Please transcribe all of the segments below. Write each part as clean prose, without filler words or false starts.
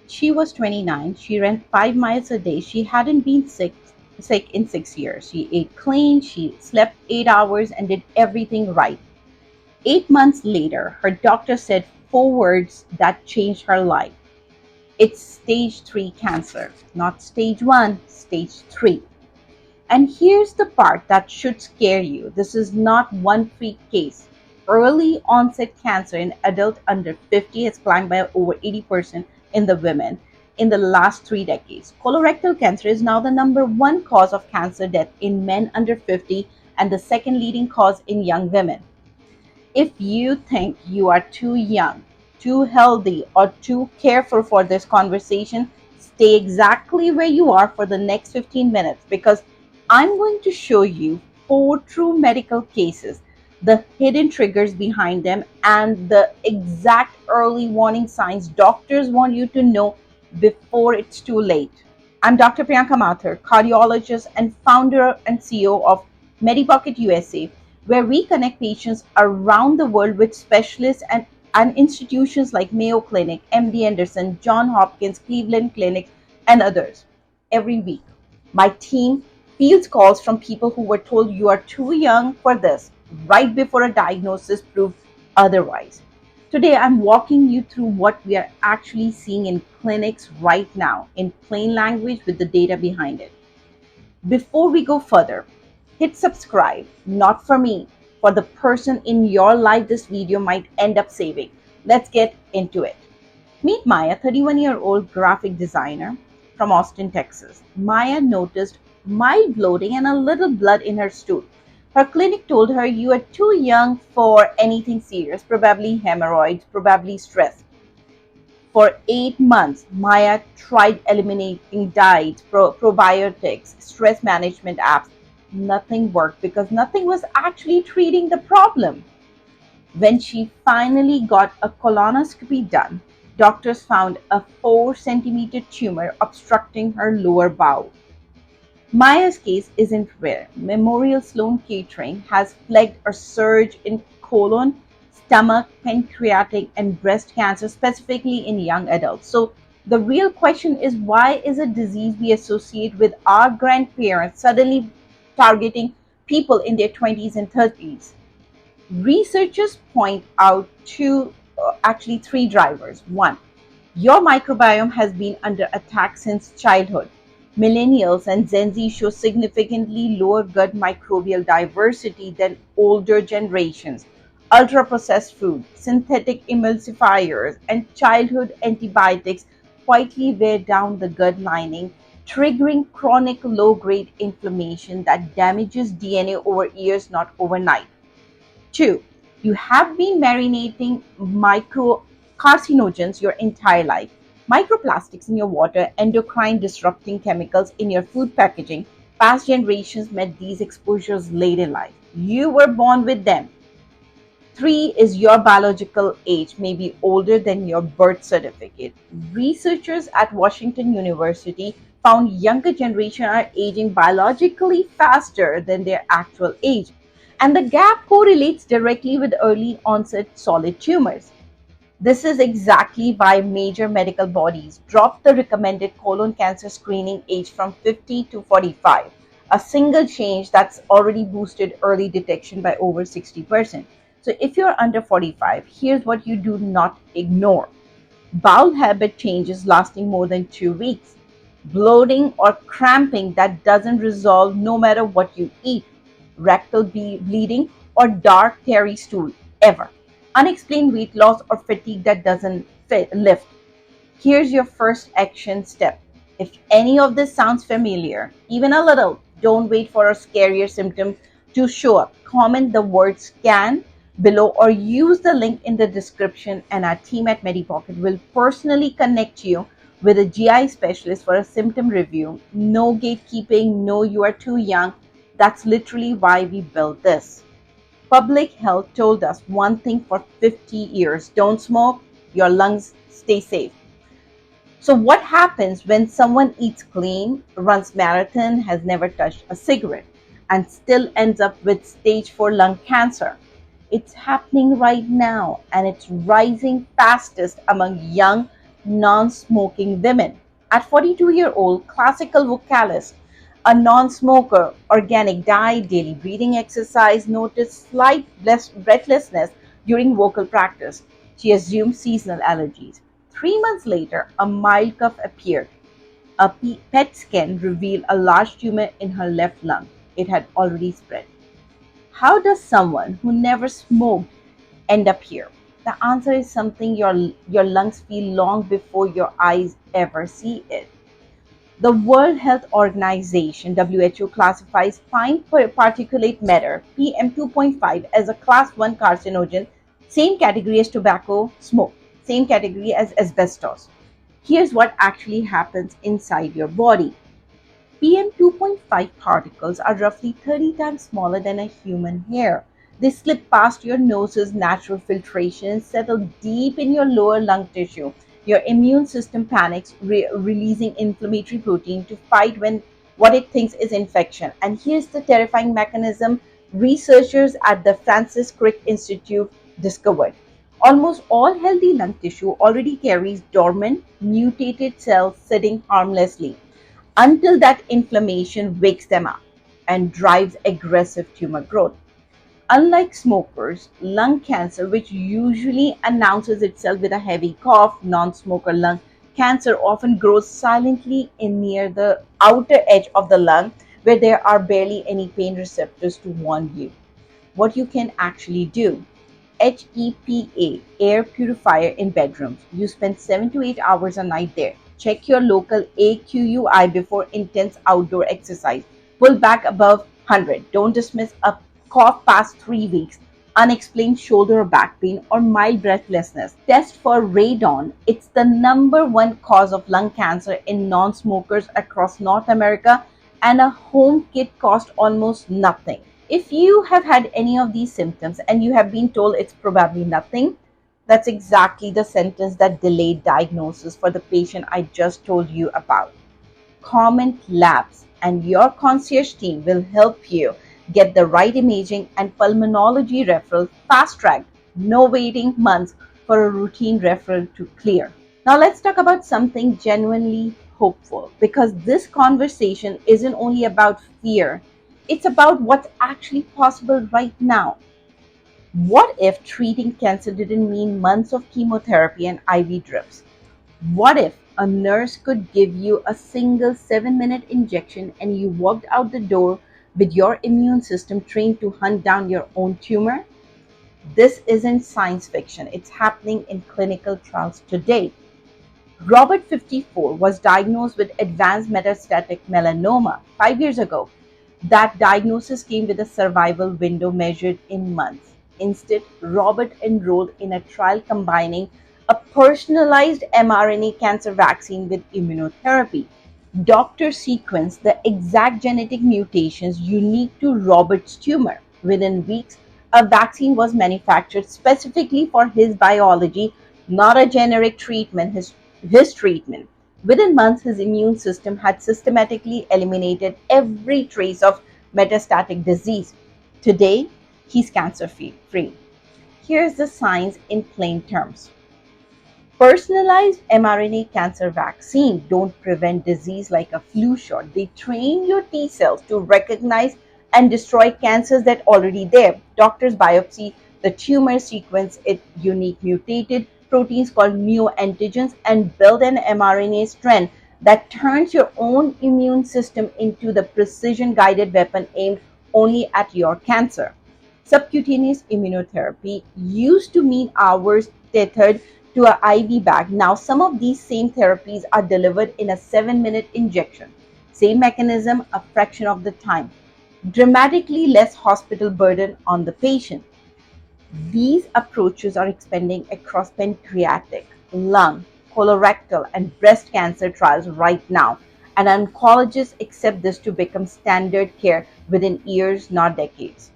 She was 29. She ran 5 miles a day. She hadn't been sick in 6 years. She ate clean. She slept 8 hours and did everything right. 8 months later, her doctor said four words that changed her life. It's stage 3 cancer, not stage 1, stage 3. And here's the part that should scare you. This is not one freak case. Early onset cancer in adults under 50 has climbed by over 80% in the women in the last 3 decades. Colorectal cancer is now the number one cause of cancer death in men under 50 and the second leading cause in young women. If you think you are too young, too healthy, or too careful for this conversation, stay exactly where you are for the next 15 minutes because I'm going to show you four true medical cases, the hidden triggers behind them, and the exact early warning signs doctors want you to know before it's too late. I'm Dr. Priyanka Mathur, cardiologist and founder and CEO of MediPocket USA, where we connect patients around the world with specialists and institutions like Mayo Clinic, MD Anderson, Johns Hopkins, Cleveland Clinic, and others every week. My team fields calls from people who were told you are too young for this right before a diagnosis proved otherwise. Today, I'm walking you through what we are actually seeing in clinics right now in plain language with the data behind it. Before we go further, hit subscribe, not for me, for the person in your life this video might end up saving. Let's get into it. Meet Maya, 31-year-old graphic designer from Austin, Texas. Maya noticed mild bloating and a little blood in her stool. Her clinic told her you are too young for anything serious, probably hemorrhoids, probably stress. For 8 months, Maya tried eliminating diets, probiotics, stress management apps. Nothing worked because nothing was actually treating the problem. When she finally got a colonoscopy done, doctors found a 4 centimeter tumor obstructing her lower bowel. Maya's case isn't rare. Memorial Sloan Kettering has flagged a surge in colon, stomach, pancreatic, and breast cancer, specifically in young adults. So, the real question is why is a disease we associate with our grandparents suddenly targeting people in their 20s and 30s? Researchers point out actually three drivers. One, your microbiome has been under attack since childhood. Millennials and Gen Z show significantly lower gut microbial diversity than older generations. Ultra processed food, synthetic emulsifiers, and childhood antibiotics quietly wear down the gut lining, triggering chronic low grade inflammation that damages DNA over years, not overnight. Two, you have been marinating microcarcinogens your entire life. Microplastics in your water, endocrine disrupting chemicals in your food packaging. Past generations met these exposures late in life. You were born with them. Three is your biological age may be older than your birth certificate. Researchers at Washington University found younger generation are aging biologically faster than their actual age. And the gap correlates directly with early onset solid tumors. This is exactly why major medical bodies dropped the recommended colon cancer screening age from 50 to 45, a single change that's already boosted early detection by over 60%. So if you're under 45, here's what you do not ignore. Bowel habit changes lasting more than 2 weeks. Bloating or cramping that doesn't resolve no matter what you eat. Rectal bleeding or dark hairy stool ever. Unexplained weight loss or fatigue that doesn't lift. Here's your first action step. If any of this sounds familiar, even a little, don't wait for a scarier symptom to show up. Comment the word scan below or use the link in the description, and our team at MediPocket will personally connect you with a GI specialist for a symptom review. No gatekeeping, no you are too young. That's literally why we built this. Public health told us one thing for 50 years: don't smoke, your lungs stay safe. So what happens when someone eats clean, runs marathon, has never touched a cigarette, and still ends up with stage 4 lung cancer? It's happening right now, and it's rising fastest among young non-smoking women. At 42-year-old classical vocalist, a non-smoker, organic diet, daily breathing exercise, noticed slight breathlessness during vocal practice. She assumed seasonal allergies. 3 months later, a mild cough appeared. A PET scan revealed a large tumor in her left lung. It had already spread. How does someone who never smoked end up here? The answer is something your lungs feel long before your eyes ever see it. The World Health Organization (WHO) classifies fine particulate matter (PM2.5) as a class 1 carcinogen, same category as tobacco smoke, same category as asbestos. Here's what actually happens inside your body. PM 2.5 particles are roughly 30 times smaller than a human hair. They slip past your nose's natural filtration and settle deep in your lower lung tissue. Your immune system panics, releasing inflammatory protein to fight what it thinks is infection. And here's the terrifying mechanism researchers at the Francis Crick Institute discovered. Almost all healthy lung tissue already carries dormant, mutated cells sitting harmlessly until that inflammation wakes them up and drives aggressive tumor growth. Unlike smokers, lung cancer, which usually announces itself with a heavy cough, non-smoker lung cancer often grows silently in near the outer edge of the lung where there are barely any pain receptors to warn you what you can actually do. HEPA, air purifier in bedrooms. You spend 7 to 8 hours a night there. Check your local AQUI before intense outdoor exercise. Pull back above 100. Don't dismiss a cough past 3 weeks, unexplained shoulder or back pain, or mild breathlessness. Test for radon. It's the number one cause of lung cancer in non smokers across North America, and a home kit costs almost nothing. If you have had any of these symptoms and you have been told it's probably nothing, that's exactly the sentence that delayed diagnosis for the patient I just told you about. Comment Labs and your concierge team will help you get the right imaging and pulmonology referral fast tracked, no waiting months for a routine referral to clear. Now, let's talk about something genuinely hopeful because this conversation isn't only about fear, it's about what's actually possible right now. What if treating cancer didn't mean months of chemotherapy and IV drips? What if a nurse could give you a single 7-minute injection and you walked out the door with your immune system trained to hunt down your own tumor? This isn't science fiction, it's happening in clinical trials today. Robert, 54, was diagnosed with advanced metastatic melanoma 5 years ago. That diagnosis came with a survival window measured in months. Instead, Robert enrolled in a trial combining a personalized mRNA cancer vaccine with immunotherapy. Doctors sequenced the exact genetic mutations unique to Robert's tumor. Within weeks, a vaccine was manufactured specifically for his biology, not a generic treatment, his treatment. Within months, his immune system had systematically eliminated every trace of metastatic disease. Today, he's cancer free. Here's the science in plain terms. Personalized mRNA cancer vaccine don't prevent disease like a flu shot. They train your T cells to recognize and destroy cancers that are already there. Doctors biopsy the tumor, sequence its unique mutated proteins called neoantigens, and build an mRNA strand that turns your own immune system into the precision guided weapon aimed only at your cancer. Subcutaneous immunotherapy used to mean hours tethered to an IV bag. Now, some of these same therapies are delivered in a 7-minute injection. Same mechanism, a fraction of the time. Dramatically less hospital burden on the patient. These approaches are expanding across pancreatic, lung, colorectal, and breast cancer trials right now, and oncologists expect this to become standard care within years, not decades.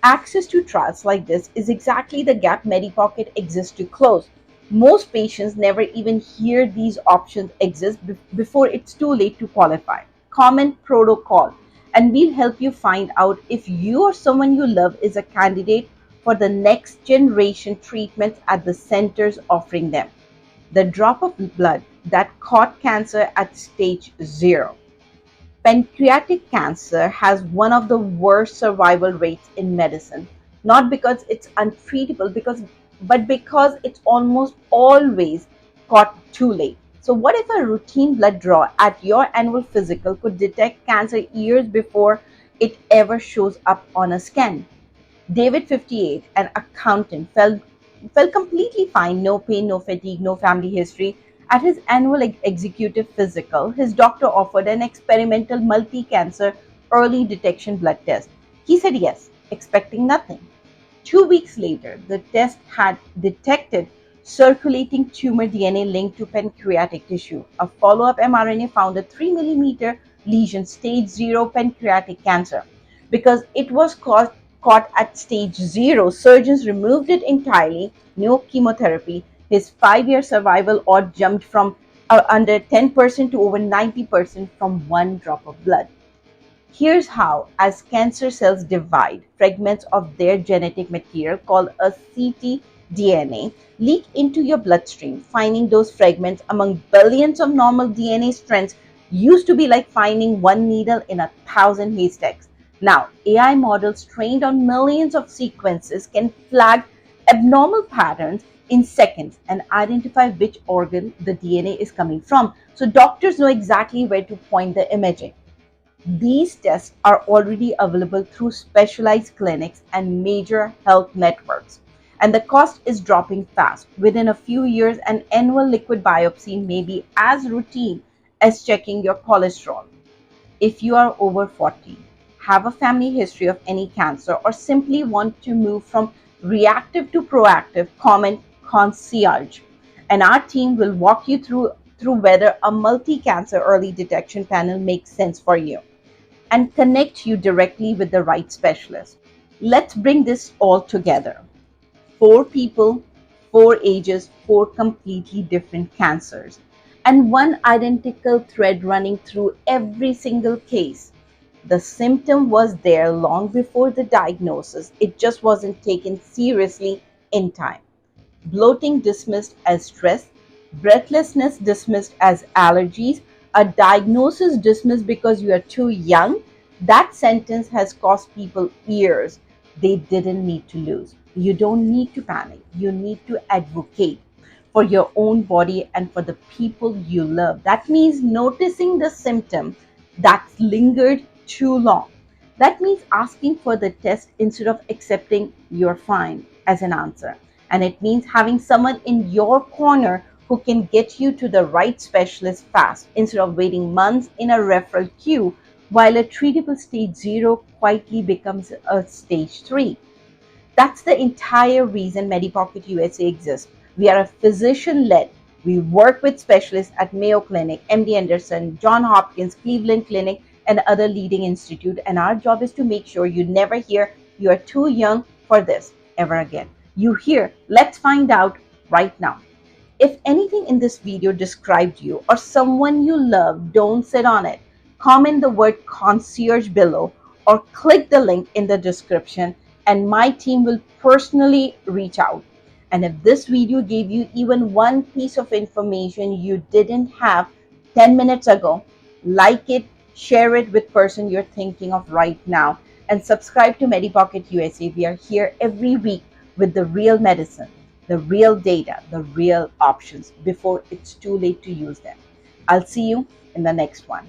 Access to trials like this is exactly the gap Medipocket exists to close. Most patients never even hear these options exist before it's too late to qualify. Comment protocol, and we'll help you find out if you or someone you love is a candidate for the next generation treatments at the centers offering them. the drop of blood that caught cancer at stage 0. Pancreatic cancer has one of the worst survival rates in medicine, not because it's untreatable, but because it's almost always caught too late. So, what if a routine blood draw at your annual physical could detect cancer years before it ever shows up on a scan? David, 58, an accountant, felt completely fine, no pain, no fatigue, no family history. At his annual executive physical, his doctor offered an experimental multi cancer early detection blood test. He said yes, expecting nothing. 2 weeks later, the test had detected circulating tumor DNA linked to pancreatic tissue. A follow up mRNA found a 3 millimeter lesion, stage 0 pancreatic cancer. Because it was caught at stage 0, surgeons removed it entirely, no chemotherapy. His 5 year survival odds jumped from under 10% to over 90% from one drop of blood. Here's how: as cancer cells divide, fragments of their genetic material, called a ctDNA, leak into your bloodstream. Finding those fragments among billions of normal DNA strands used to be like finding one needle in 1,000 haystacks. Now, AI models trained on millions of sequences can flag abnormal patterns in seconds and identify which organ the DNA is coming from. So doctors know exactly where to point the imaging. These tests are already available through specialized clinics and major health networks, and the cost is dropping fast. Within a few years, an annual liquid biopsy may be as routine as checking your cholesterol. If you are over 40, have a family history of any cancer, or simply want to move from reactive to proactive, comment concierge, and our team will walk you through whether a multi-cancer early detection panel makes sense for you and connect you directly with the right specialist. Let's bring this all together. 4 people, 4 ages, 4 completely different cancers, and one identical thread running through every single case. The symptom was there long before the diagnosis, it just wasn't taken seriously in time. Bloating dismissed as stress, breathlessness dismissed as allergies, a diagnosis dismissed because you are too young. That sentence has cost people years they didn't need to lose. You don't need to panic. You need to advocate for your own body and for the people you love. That means noticing the symptom that's lingered too long. That means asking for the test instead of accepting "you're fine" as an answer. And it means having someone in your corner who can get you to the right specialist fast instead of waiting months in a referral queue while a treatable stage 0 quietly becomes a stage 3. That's the entire reason MediPocket USA exists. We are a physician led. We work with specialists at Mayo Clinic, MD Anderson, John Hopkins, Cleveland Clinic, and other leading institute. And our job is to make sure you never hear "you are too young for this" ever again. You hear "let's find out" right now. If anything in this video described you or someone you love, don't sit on it. Comment the word concierge below or click the link in the description, and my team will personally reach out. And if this video gave you even one piece of information you didn't have 10 minutes ago, like it, share it with person you're thinking of right now, and subscribe to MediPocket USA. We are here every week with the real medicine, the real data, the real options before it's too late to use them. I'll see you in the next one.